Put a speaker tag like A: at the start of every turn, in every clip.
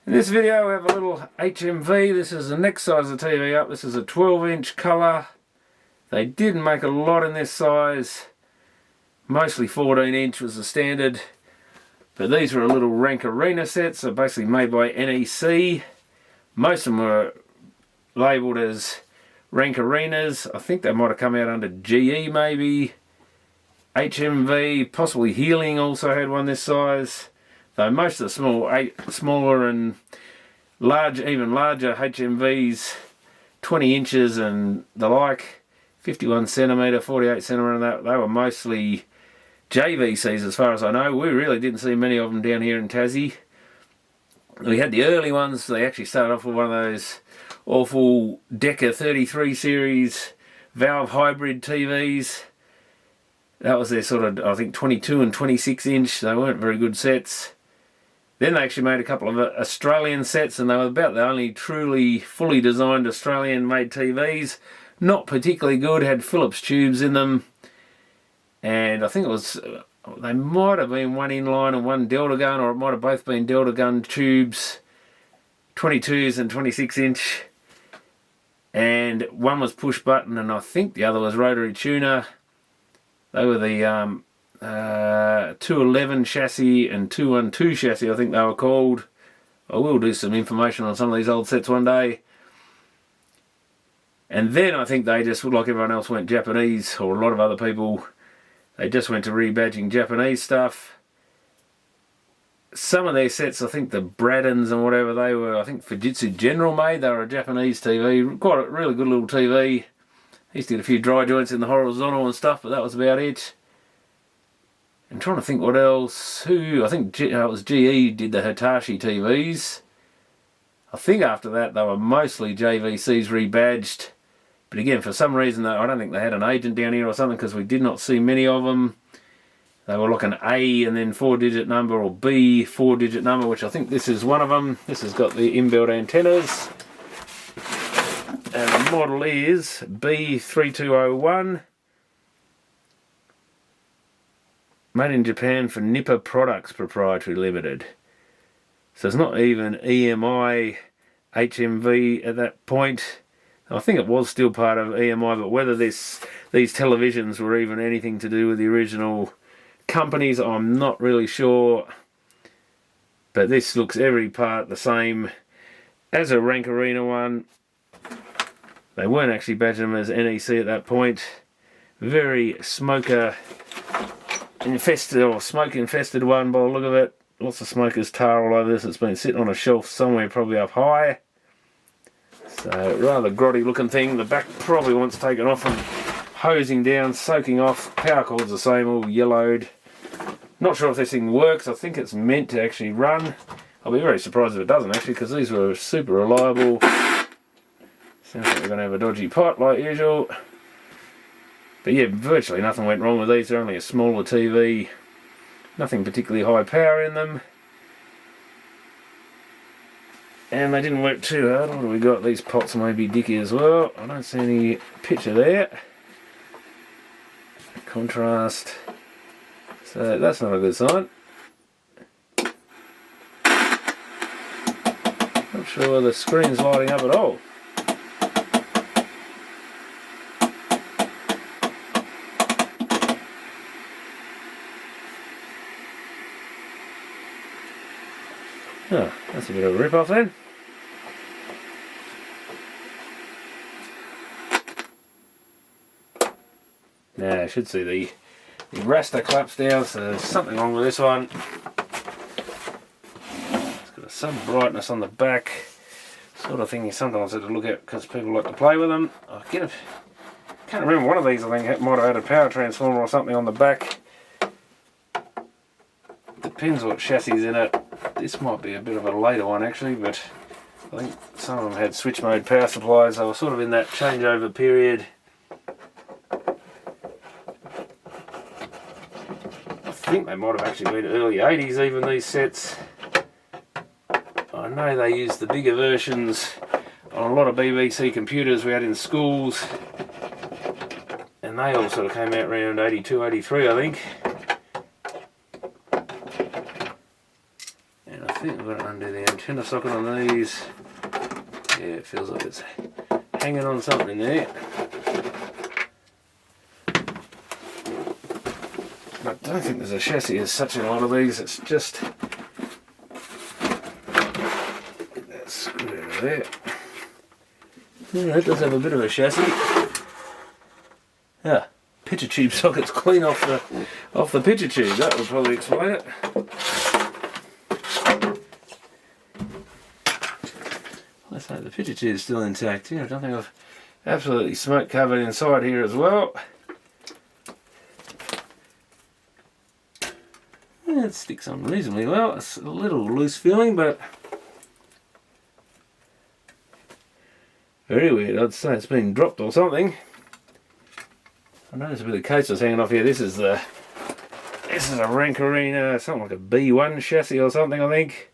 A: In this video we have a little HMV. This is the next size of the TV up. This is a 12-inch colour. They didn't make a lot in this size. Mostly 14-inch was the standard. But these were a little Rank Arena sets. They're basically made by NEC. Most of them were labelled as Rank Arenas. I think they might have come out under GE maybe. HMV, possibly Healing also had one this size. Though most of the smaller and even larger HMVs, 20 inches and the like, 51 centimetre, 48 centimetre, they were mostly JVCs as far as I know. We really didn't see many of them down here in Tassie. We had the early ones. They actually started off with one of those awful Decca 33 series valve hybrid TVs. That was their sort of, I think, 22 and 26 inch. They weren't very good sets. Then they actually made a couple of Australian sets, and they were about the only truly fully designed Australian made TVs. Not particularly good, had Phillips tubes in them. And I think it was, they might have been one inline and one Delta gun, or it might have both been Delta gun tubes, 22s and 26 inch. And one was push button, and I think the other was rotary tuner. They were the 211 chassis and 212 chassis, I think they were called. I will do some information on some of these old sets one day. And then I think they just, like everyone else, went Japanese, or a lot of other people. They just went to rebadging Japanese stuff. Some of their sets, I think the Braddons and whatever, they were, I think Fujitsu General made. They were a Japanese TV, quite a really good little TV. They used to get a few dry joints in the horizontal and stuff, but that was about it. I'm trying to think what else. I think it was GE did the Hitachi TVs. I think after that they were mostly JVCs rebadged. But again, for some reason, I don't think they had an agent down here or something, because we did not see many of them. They were like an A and then 4-digit number, or B 4-digit number, which I think this is one of them. This has got the inbuilt antennas. And the model is B3201. Made in Japan for Nipper Products Proprietary Limited. So it's not even EMI HMV at that point. I think it was still part of EMI, but whether these televisions were even anything to do with the original companies, I'm not really sure. But this looks every part the same as a Rank Arena one. They weren't actually badging them as NEC at that point. Very smoker infested, or smoke infested one by the look of it. Lots of smoker's tar all over this. It's been sitting on a shelf somewhere, probably up high. So rather grotty looking thing. The back probably wants taken off and hosing down, soaking off. Power cord's the same, all yellowed. Not sure if this thing works. I think it's meant to actually run. I'll be very surprised if it doesn't actually, because these were super reliable. Sounds like we're going to have a dodgy pot like usual. But yeah, virtually nothing went wrong with these. They're only a smaller TV. Nothing particularly high power in them. And they didn't work too hard. What do we got? These pots may be dicky as well. I don't see any picture there. Contrast. So that's not a good sign. Not sure the screen's lighting up at all. Oh, that's a bit of a rip-off then. Now I should see the raster claps down, so there's something wrong with this one. It's got some brightness on the back, sort of thing you sometimes have to look at because people like to play with them. I can't remember, one of these I think might have had a power transformer or something on the back. Depends what chassis is in it. This might be a bit of a later one actually, but I think some of them had switch mode power supplies. They were sort of in that changeover period. I think they might have actually been early 80s even, these sets. I know they used the bigger versions on a lot of BBC computers we had in schools, and they all sort of came out around 82, 83 I think. think I've got to undo the antenna socket on these. Yeah, it feels like it's hanging on something there. I don't think there's a chassis as such in a lot of these, it's just that screw over there. Yeah, it does have a bit of a chassis. Yeah, picture tube socket's clean off the picture tube, that would probably explain it. Let's hope the picture tube's still intact. Yeah, I don't think I've absolutely smoke covered inside here as well. Yeah, it sticks on reasonably well. It's a little loose feeling, but very weird. I'd say it's been dropped or something. I noticed a bit of cases hanging off here. This is a Rankarina, something like a B1 chassis or something, I think.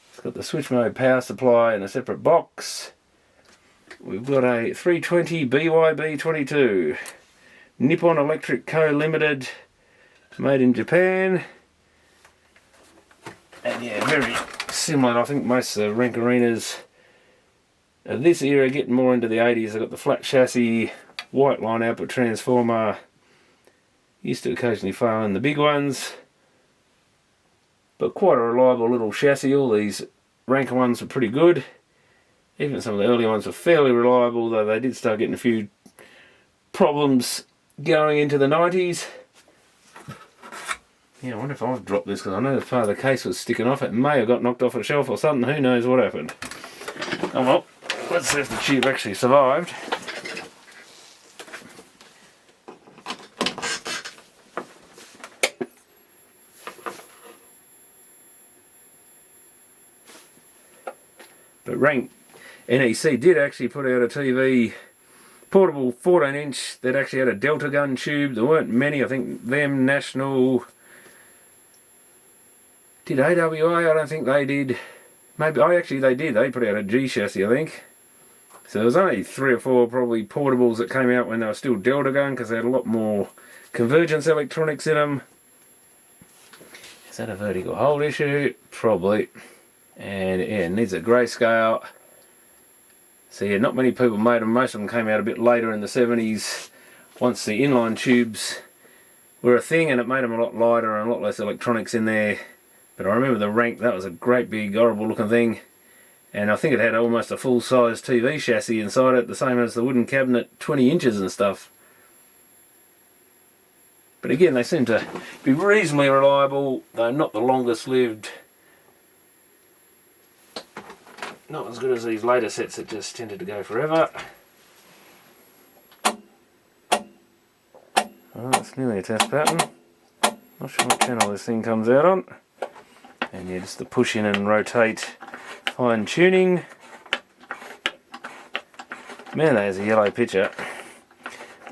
A: It's got the switch mode power supply in a separate box. We've got a 320 BYB22 Nippon Electric Co Limited, made in Japan. And yeah, very similar. I think most of the Rankarinas of this era, getting more into the 80s, they've got the flat chassis, white line output transformer. Used to occasionally fail in the big ones, but quite a reliable little chassis. All these Ranker ones were pretty good. Even some of the early ones were fairly reliable, though they did start getting a few problems going into the 90s. Yeah, I wonder if I've dropped this, because I know that part of the case was sticking off. It may have got knocked off a shelf or something. Who knows what happened. Oh well, let's see if the tube actually survived. But Rank NEC did actually put out a TV, portable 14-inch, that actually had a Delta gun tube. There weren't many. I think them, National, did AWA? I don't think they did. Maybe, actually they did. They put out a G chassis, I think. So there was only 3 or 4 probably portables that came out when they were still Delta gun, because they had a lot more convergence electronics in them. Is that a vertical hold issue? Probably. And yeah, it needs a grayscale. So yeah, not many people made them. Most of them came out a bit later in the 70s, once the inline tubes were a thing, and it made them a lot lighter and a lot less electronics in there. But I remember the Rank, that was a great big horrible looking thing, and I think it had almost a full size TV chassis inside it, the same as the wooden cabinet, 20 inches and stuff. But again, they seem to be reasonably reliable, though not the longest lived. Not as good as these later sets that just tended to go forever. Oh, that's nearly a test pattern. Not sure what channel this thing comes out on. And yeah, just the push in and rotate, fine tuning. Man, there's a yellow picture.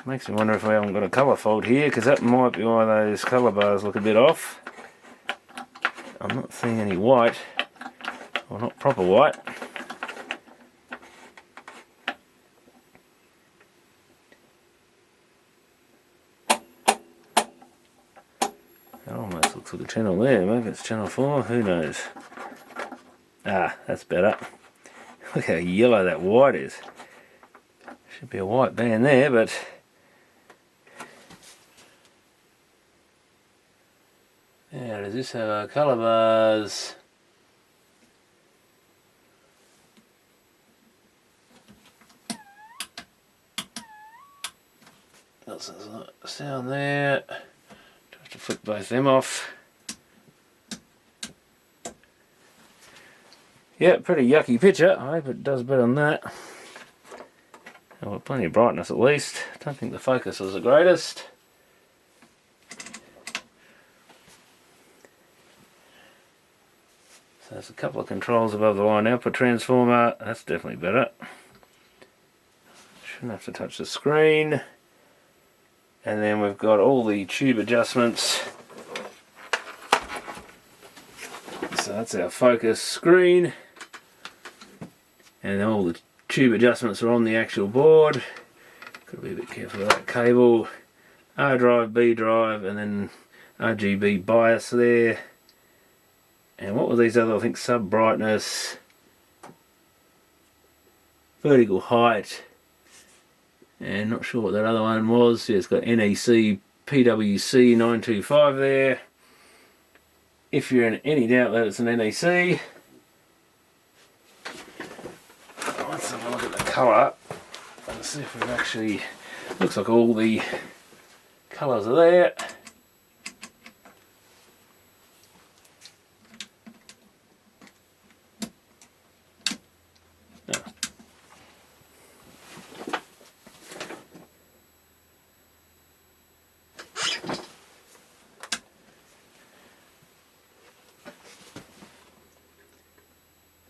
A: Makes me wonder if we haven't got a colour fault here, because that might be why those colour bars look a bit off. I'm not seeing any white, or not proper white. That almost looks like a channel there. Maybe it's channel 4, who knows. Ah, that's better. Look how yellow that white is. Should be a white band there, but yeah, does this have our colour bars? That's a sound there. Try to flick both them off. Yeah, pretty yucky picture. I hope it does better than that. Oh, well, plenty of brightness at least. Don't think the focus was the greatest. So there's a couple of controls above the line output transformer. That's definitely better. Shouldn't have to touch the screen. And then we've got all the tube adjustments. So that's our focus screen. And all the tube adjustments are on the actual board. Got to be a bit careful of that cable. R drive, B drive, and then RGB bias there. And what were these other, I think, sub brightness, vertical height, and not sure what that other one was. Yeah, it's got NEC PWC 925 there. If you're in any doubt that it's an NEC, let's have a look at the colour and see if we've actually, looks like all the colours are there.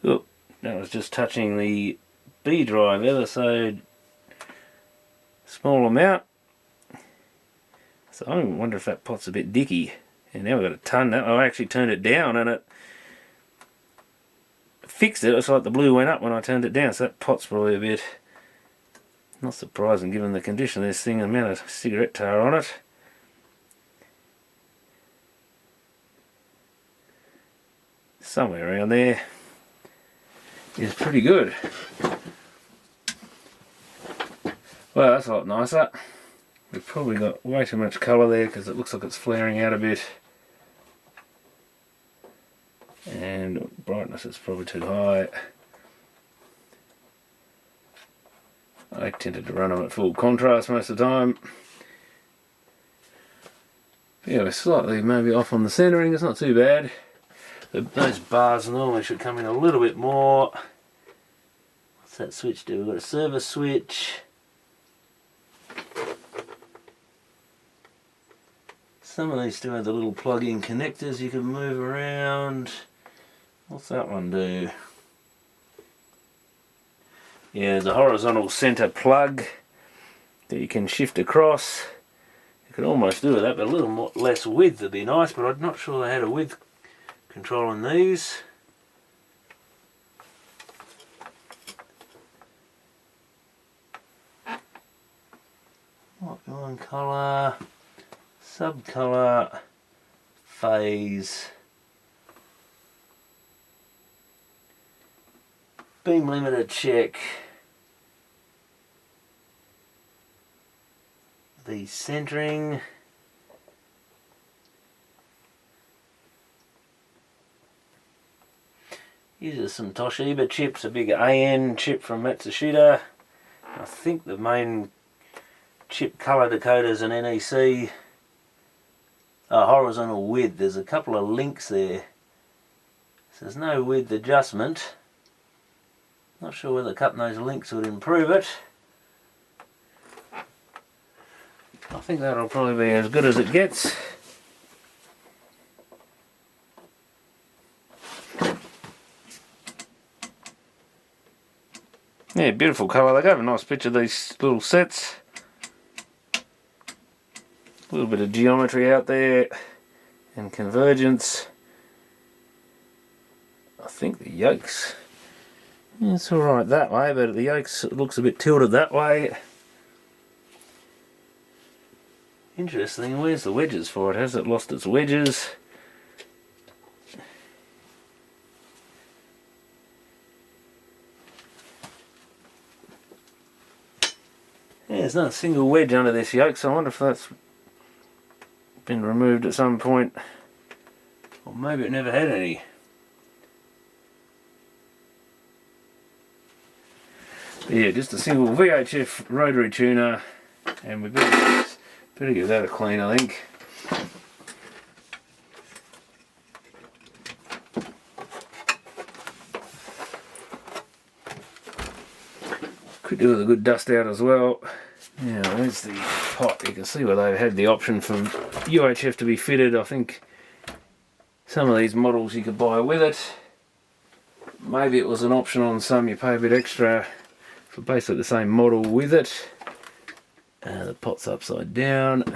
A: Oh, that was just touching the B drive ever so small amount. So I wonder if that pot's a bit dicky. And now we've got a ton. I actually turned it down and it fixed it. It's like the blue went up when I turned it down. So that pot's probably a bit not surprising given the condition of this thing and the amount of cigarette tar on it. Somewhere around there is pretty good. Well, that's a lot nicer. We've probably got way too much colour there because it looks like it's flaring out a bit. And brightness is probably too high. I tended to run them at full contrast most of the time. Yeah, we're slightly maybe off on the centering, it's not too bad. Those bars normally should come in a little bit more. What's that switch do? We've got a service switch. Some of these still have the little plug-in connectors you can move around. What's that one do? Yeah, there's a horizontal center plug that you can shift across. You could almost do that, but a little more, less width would be nice, but I'm not sure they had a width control on these. One colour, sub-colour, phase, beam limiter check, the centering, uses some Toshiba chips, a big AN chip from Matsushita. I think the main chip colour decoder is an NEC. Horizontal width, there's a couple of links there. So there's no width adjustment. Not sure whether cutting those links would improve it. I think that'll probably be as good as it gets. Yeah, beautiful colour. They gave a nice picture of these little sets. A little bit of geometry out there and convergence. I think the yokes, yeah, it's alright that way, but the yokes, it looks a bit tilted that way. Interesting, where's the wedges for it? Has it lost its wedges? Yeah, there's not a single wedge under this yoke, so I wonder if that's been removed at some point, or maybe it never had any. But yeah, just a single VHF rotary tuner, and we better give that a clean, I think. Could do with a good dust out as well. Yeah, there's the pot. You can see where they've had the option for UHF to be fitted. I think some of these models you could buy with it. Maybe it was an option on some, you pay a bit extra for basically the same model with it. The pot's upside down. See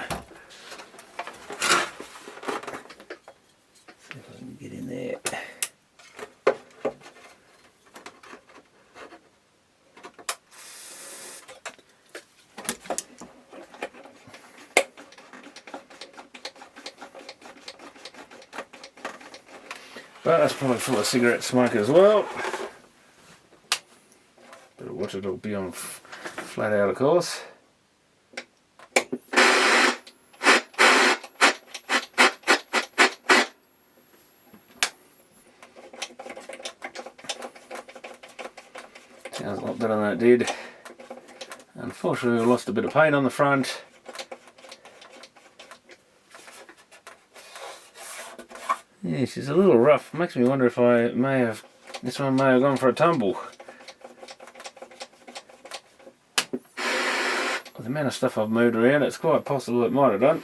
A: if I can get in there. But that's probably full of cigarette smoke as well. Better watch it, it'll be on flat out of course. Sounds a lot better than it did. Unfortunately we lost a bit of paint on the front. Yeah, she's a little rough. Makes me wonder if this one may have gone for a tumble. With the amount of stuff I've moved around, it's quite possible it might have done.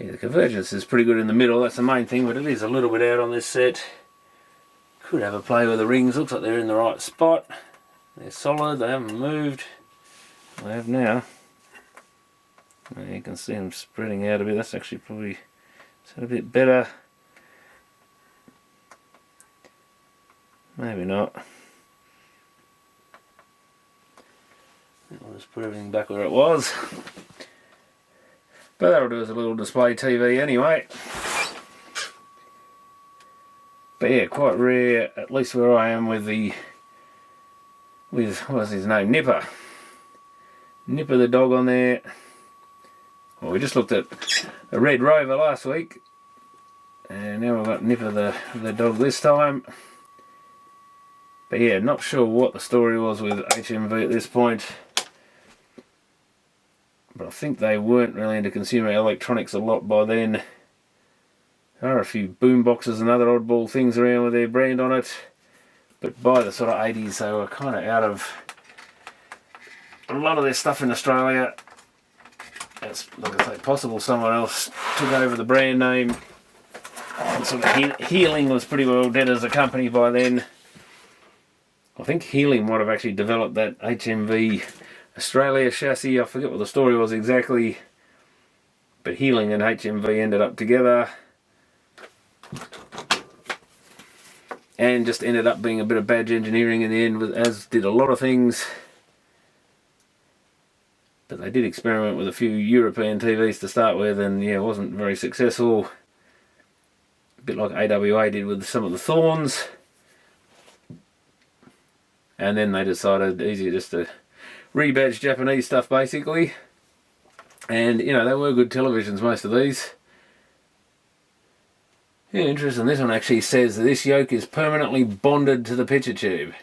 A: Yeah, the convergence is pretty good in the middle, that's the main thing, but it is a little bit out on this set. Could have a play with the rings, looks like they're in the right spot. They're solid, they haven't moved. They have now. And you can see them spreading out a bit, that's actually probably a bit better. Maybe not. I'll just put everything back where it was. But that'll do as a little display TV anyway. But yeah, quite rare, at least where I am with what's his name, Nipper. Nipper the dog on there. Well, we just looked at a Red Rover last week. And now we've got Nipper the dog this time. But yeah, not sure what the story was with HMV at this point. But I think they weren't really into consumer electronics a lot by then. There are a few boom boxes and other oddball things around with their brand on it. But by the sort of 80s they were kind of out of a lot of their stuff in Australia. It's, like I say, possible someone else took over the brand name. And sort of Healing was pretty well dead as a company by then. I think Healing might have actually developed that HMV Australia chassis. I forget what the story was exactly, but Healing and HMV ended up together and just ended up being a bit of badge engineering in the end, as did a lot of things. But they did experiment with a few European TVs to start with, and yeah, it wasn't very successful. A bit like AWA did with some of the Thorns. And then they decided easier just to rebadge Japanese stuff basically. And you know, they were good televisions, most of these. Yeah, interesting. This one actually says that this yoke is permanently bonded to the picture tube.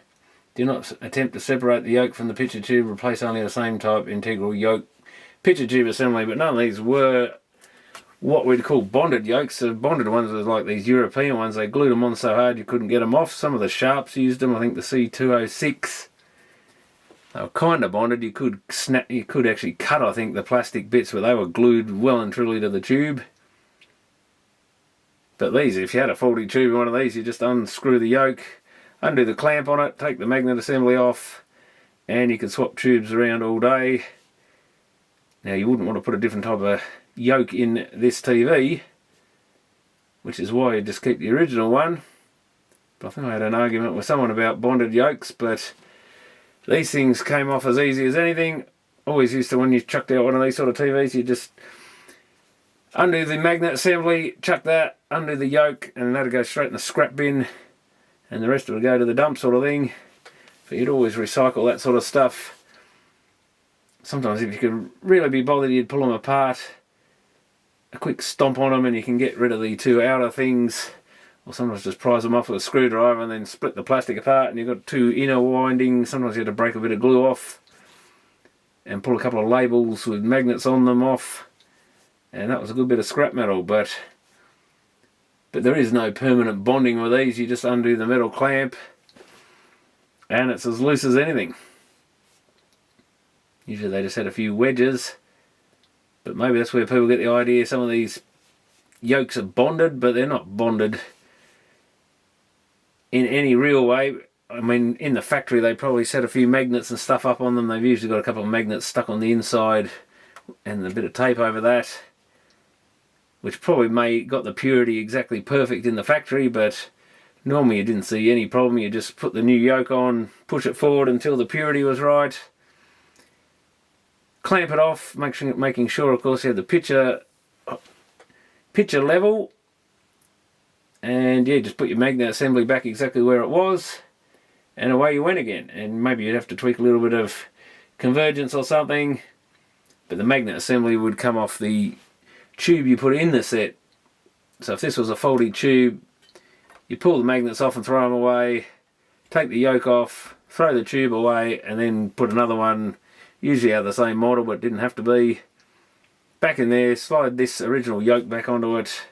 A: Do not attempt to separate the yoke from the picture tube. Replace only the same type integral yoke picture tube assembly. But none of these were what we'd call bonded yokes. The bonded ones were like these European ones. They glued them on so hard you couldn't get them off. Some of the Sharps used them. I think the C206. They were kind of bonded. You could snap. You could actually cut, I think, the plastic bits, but they were glued well and truly to the tube. But these, if you had a faulty tube in one of these, you just unscrew the yoke, undo the clamp on it, take the magnet assembly off, and you can swap tubes around all day. Now you wouldn't want to put a different type of yoke in this TV, which is why you just keep the original one. But I think I had an argument with someone about bonded yokes, but these things came off as easy as anything. Always used to, when you chucked out one of these sort of TVs, you just undo the magnet assembly, chuck that, undo the yoke, and that'll go straight in the scrap bin, and the rest of it will go to the dump sort of thing. But you'd always recycle that sort of stuff. Sometimes if you could really be bothered, you'd pull them apart, a quick stomp on them, and you can get rid of the two outer things. Or sometimes just prise them off with a screwdriver and then split the plastic apart, and you've got two inner windings. Sometimes you have to break a bit of glue off and pull a couple of labels with magnets on them off. And that was a good bit of scrap metal, but there is no permanent bonding with these. You just undo the metal clamp and it's as loose as anything. Usually they just had a few wedges, but maybe that's where people get the idea some of these yokes are bonded, but they're not bonded in any real way. I mean, in the factory they probably set a few magnets and stuff up on them. They've usually got a couple of magnets stuck on the inside and a bit of tape over that, which probably got the purity exactly perfect in the factory, but normally you didn't see any problem. You just put the new yoke on, push it forward until the purity was right, clamp it off, making sure of course you had the pitcher level, and yeah, just put your magnet assembly back exactly where it was, and away you went again. And maybe you'd have to tweak a little bit of convergence or something, but the magnet assembly would come off the tube you put in the set. So if this was a faulty tube, you pull the magnets off and throw them away, take the yoke off, throw the tube away, and then put another one, usually out of the same model but didn't have to be, back in there, slide this original yoke back onto it,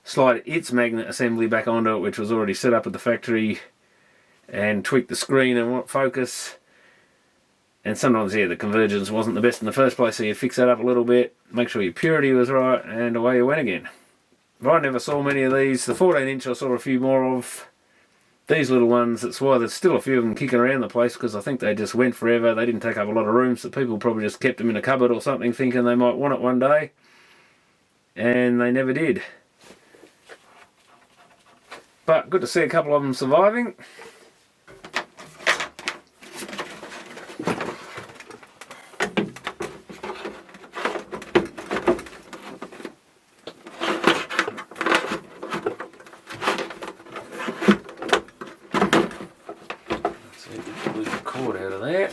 A: slide its magnet assembly back onto it, which was already set up at the factory, and tweak the screen and focus. And sometimes, yeah, the convergence wasn't the best in the first place, so you fix that up a little bit, make sure your purity was right, and away you went again. But I never saw many of these. The 14 inch I saw a few more of. These little ones, that's why there's still a few of them kicking around the place, because I think they just went forever. They didn't take up a lot of room, so people probably just kept them in a cupboard or something, thinking they might want it one day. And they never did. But good to see a couple of them surviving. Lose the cord out of there.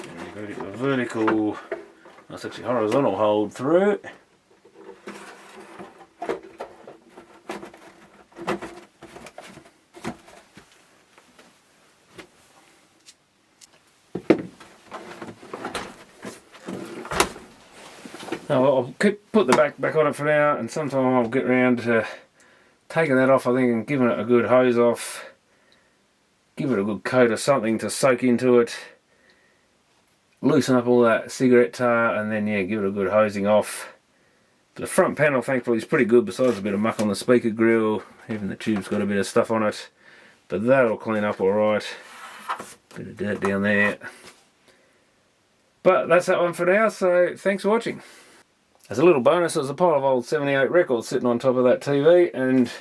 A: And you've got to get the vertical, that's actually horizontal hold through it. Now I'll put the back on it for now, and sometime I'll get around to taking that off, I think, and giving it a good hose off. Give it a good coat of something to soak into it. Loosen up all that cigarette tar, and then yeah, give it a good hosing off. The front panel thankfully is pretty good, besides a bit of muck on the speaker grill. Even the tube's got a bit of stuff on it. But that'll clean up alright. Bit of dirt down there. But that's that one for now, so thanks for watching. As a little bonus, there's a pile of old 78 records sitting on top of that TV, and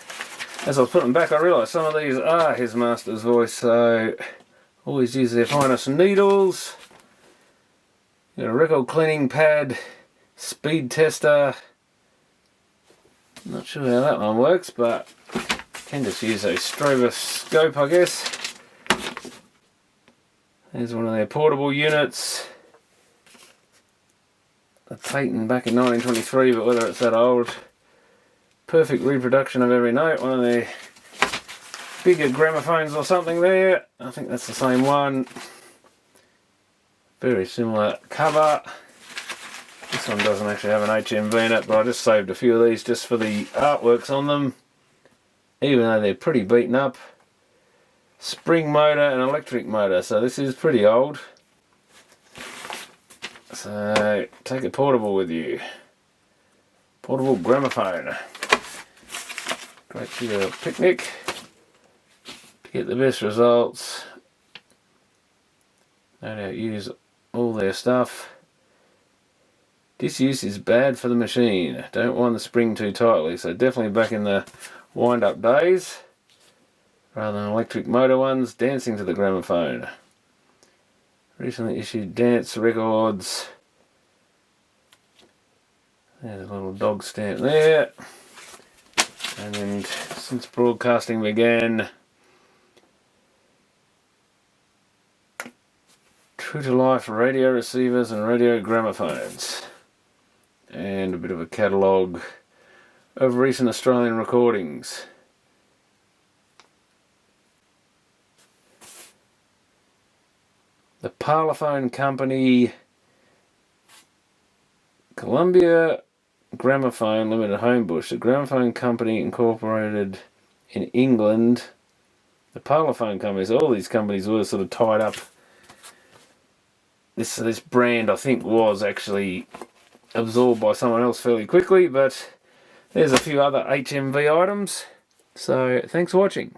A: as I was putting them back I realised some of these are his master's voice, so always use their finest needles. Got a record cleaning pad, speed tester. Not sure how that one works, but can just use a stroboscope, I guess. There's one of their portable units. A patent back in 1923, but whether it's that old. Perfect reproduction of every note. One of their bigger gramophones or something there. I think that's the same one. Very similar cover. This one doesn't actually have an HMV in it, but I just saved a few of these just for the artworks on them. Even though they're pretty beaten up. Spring motor and electric motor, so this is pretty old. So take a portable with you. Portable gramophone. Great for your picnic. To get the best results. No doubt use all their stuff. Disuse is bad for the machine. Don't wind the spring too tightly. So definitely back in the wind-up days, rather than electric motor ones, dancing to the gramophone. Recently issued dance records. There's a little dog stamp there. And then since broadcasting began, true to life radio receivers and radio gramophones. And a bit of a catalogue of recent Australian recordings. The Parlophone Company, Columbia Gramophone Limited, Homebush. The Gramophone Company incorporated in England. The Parlophone Companies, all these companies were sort of tied up. This brand, I think, was actually absorbed by someone else fairly quickly, but there's a few other HMV items. So thanks for watching.